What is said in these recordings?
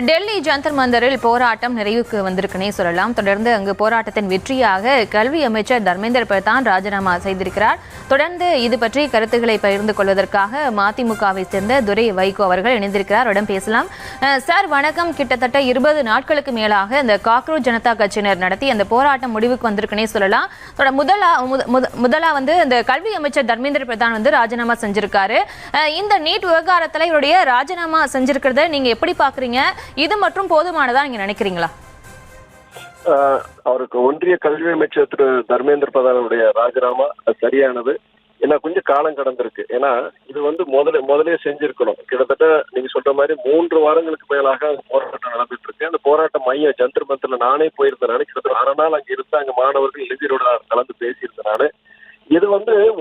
டெல்லி ஜந்தர் மந்தரில் போராட்டம் நிறைவுக்கு வந்திருக்குன்னே சொல்லலாம். தொடர்ந்து அங்கு போராட்டத்தின் வெற்றியாக கல்வி அமைச்சர் தர்மேந்திர பிரதான் ராஜினாமா செய்திருக்கிறார். தொடர்ந்து இது பற்றி கருத்துக்களை பகிர்ந்து கொள்வதற்காக மதிமுகவை சேர்ந்த துரை வைகோ அவர்கள் இணைந்திருக்கிறார். அவரிடம் பேசலாம். சார் வணக்கம். கிட்டத்தட்ட 20 நாட்களுக்கு மேலாக இந்த காக்ரோச் ஜனதா கட்சியினர் நடத்தி அந்த போராட்டம் முடிவுக்கு வந்திருக்குன்னே சொல்லலாம். முதலா இந்த கல்வி அமைச்சர் தர்மேந்திர பிரதான் ராஜினாமா செஞ்சிருக்காரு. இந்த நீட் விவகாரத்தில் இவருடைய ராஜினாமா செஞ்சிருக்கிறத நீங்க எப்படி பாக்குறீங்க? இது மற்றும் போதுமானதா நீங்க நினைக்கிறீங்களா? அவருக்கு ஒன்றிய கல்வி அமைச்சர் திரு தர்மேந்திர பிரதானுடைய ராஜினாமா சரியானது. ஏன்னா கொஞ்சம் காலம் கடந்திருக்கு. ஏன்னா இது முதலே செஞ்சிருக்கணும். கிட்டத்தட்ட நீங்க சொல்ற மாதிரி 3 வாரங்களுக்கு மேலாக போராட்டம் நடந்துட்டு இருக்கு. அந்த போராட்ட மையம் ஜந்தர் மந்தர்ல நானே போயிருந்தேன். கிட்டத்தட்ட 1/2 நாள் அங்க இருந்தா அங்க மாணவர்கள் இளைஞரோட கலந்து பேசியிருந்தேன் நானு. இது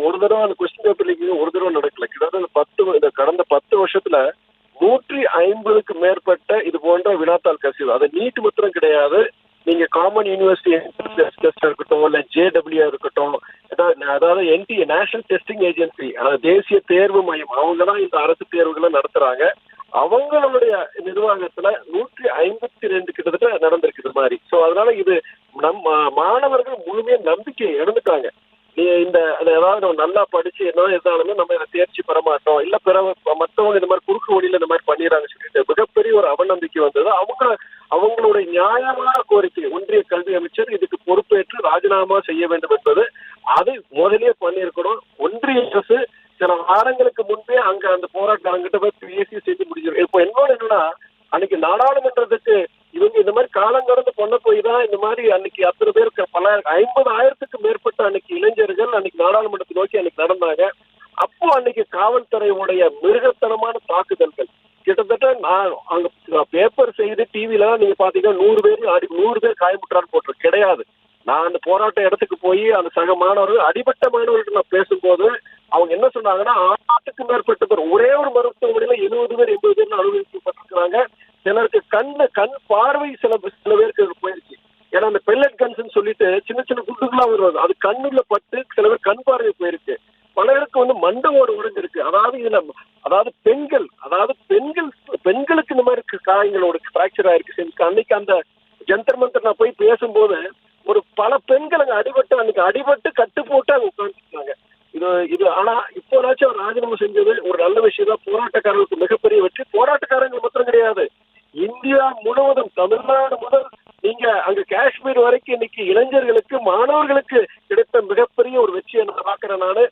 ஒரு தடவை அந்த கொஸ்டின் பேப்பர் ஒரு தடவை நடக்கல. கிட்டத்தட்ட கடந்த 10 வருஷத்துல 150க்கு மேற்பட்ட இது போன்ற வினாத்தாள் கசிவு. அது நீட் மாத்திரம் கிடையாது. நீங்க காமன் யூனிவர்சிட்டி இருக்கட்டும், இல்ல JEE இருக்கட்டும், அதாவது NTA நேஷனல் டெஸ்டிங் ஏஜென்சி, தேசிய தேர்வு மையம், அவங்கதான் இந்த அரசு தேர்வுகளை நடத்துறாங்க. அவங்களுடைய நிர்வாகத்துல 152 கிட்டத்தட்ட நடந்திருக்கு இது மாதிரி. சோ அதனால இது மாணவர்கள் முழுமையா நம்பிக்கை இழந்துட்டாங்க. ஏதாவது நல்லா படிச்சு என்ன இருந்தாலுமே நம்ம இதை தேர்ச்சி பெற மாட்டோம், இல்ல மற்றவங்க இந்த மாதிரி குறுக்கு வழியில இந்த மாதிரி பண்ணிடுறாங்க சொல்லிட்டு மிகப்பெரிய ஒரு அவநம்பிக்கை வந்தது. அவங்களுடைய நியாயமான கோரிக்கை ஒன்றிய கல்வி அமைச்சர் இதுக்கு பொறுப்பேற்று ராஜினாமா செய்ய வேண்டும் என்பது அது முதலே பண்ணியிருக்கணும். ஒன்றிய அரசு சில வாரங்களுக்கு முன்பே அங்க அந்த போராட்டம் அங்கிட்ட போய் பேசி செஞ்சு முடிஞ்சிடும். இப்போ என்னன்னா அன்னைக்கு நாடாளுமன்றத்துக்கு இவங்க இந்த மாதிரி காலம் கடந்து பண்ண போய் தான் இந்த மாதிரி அன்னைக்கு அத்தனை பேருக்கு 50,000க்கு மேற்பட்ட அன்னைக்கு இளைஞர்கள் அன்னைக்கு நாடாளுமன்றத்தை நோக்கி அன்னைக்கு நடந்தாங்க. அப்போ அன்னைக்கு காவல்துறையுடைய மிருகத்தனமான தாக்குதல்கள் கிட்டத்தட்ட நான் அங்க பேப்பர் செய்து டிவில நீங்க பாத்தீங்கன்னா 100 பேர் காயமுற்றான்னு போட்டு கிடையாது. நான் அந்த போராட்ட இடத்துக்கு போய் அந்த சக மாணவர்கள் அடிபட்ட மாணவர்கள் நான் பேசும்போது அவங்க என்ன சொன்னாங்கன்னா 6க்கு மேற்பட்ட பேர் ஒரே ஒரு மருத்துவமனையில 70 பேர் 80 பேர் அனுபவிக்கப்பட்டிருக்கிறாங்க. சிலருக்கு கண் பார்வை சில பேருக்கு போயிருச்சு. ஏன்னா அந்த பெல்லட் கன்ஸ் சொல்லிட்டு சின்ன சின்ன குண்டுகளா வருவாங்க. அது கண்ணுல பட்டு சில பேர் கண் பார்வை போயிருக்கு. பல பேருக்கு மண்டவோடு உடைஞ்சிருக்கு. அதாவது பெண்களுக்கு இந்த மாதிரி காயங்களோட பிராக்சர் ஆயிருக்கு. அன்னைக்கு அந்த ஜந்தர் மந்தர் நான் போய் பேசும்போது பல பெண்கள் அங்க அடிபட்டு கட்டு போட்டு அங்க உட்காந்துருக்காங்க. இது ஆனா இப்போனாச்சும் அவர் ராஜினாமா செஞ்சது ஒரு நல்ல விஷயம் தான். போராட்டக்காரர்களுக்கு மிகப்பெரிய வெற்றி. போராட்டக்காரர்கள் மாத்திரம் கிடையாது, இந்தியா முழுவதும் தமிழ்நாடு முதல் நீங்க அங்க காஷ்மீர் வரைக்கும் இன்னைக்கு இளைஞர்களுக்கு மாணவர்களுக்கு கிடைத்த மிகப்பெரிய ஒரு வெற்றியை நான் பாக்குறேன். நானு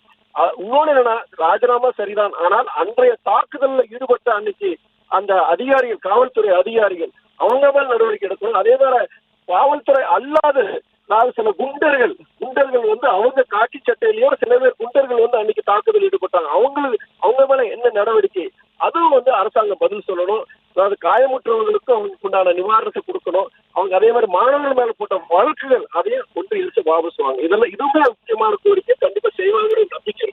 இன்னொன்னு என்னன்னா ராஜினாமா சரிதான், ஆனால் அன்றைய தாக்குதல்ல ஈடுபட்ட அன்னைக்கு அந்த அதிகாரிகள், காவல்துறை அதிகாரிகள் அவங்க மேல் நடவடிக்கை எடுக்கணும். அதே மாதிரி காவல்துறை அல்லாத சில குண்டர்கள் அவங்க காக்கி சட்டையிலேயோ சில பேர் குண்டர்கள் அன்னைக்கு தாக்குதல் ஈடுபட்டாங்க. அவங்க மேல என்ன நடவடிக்கை அதுவும் அரசாங்கம் பதில் சொல்லணும். அதாவது காயமுற்றவர்களுக்கும் அவங்களுக்கு உண்டான நிவாரணத்தை கொடுக்கணும். அவங்க அதே மாதிரி மாணவர்கள் மேல போட்ட வழக்குகள் அதையும் கொண்டு இழுத்து வாபஸ் வாங்க. இதுவுமே முக்கியமான கோரிக்கை. கண்டிப்பா செய்வாங்கன்னு நம்பிக்கை.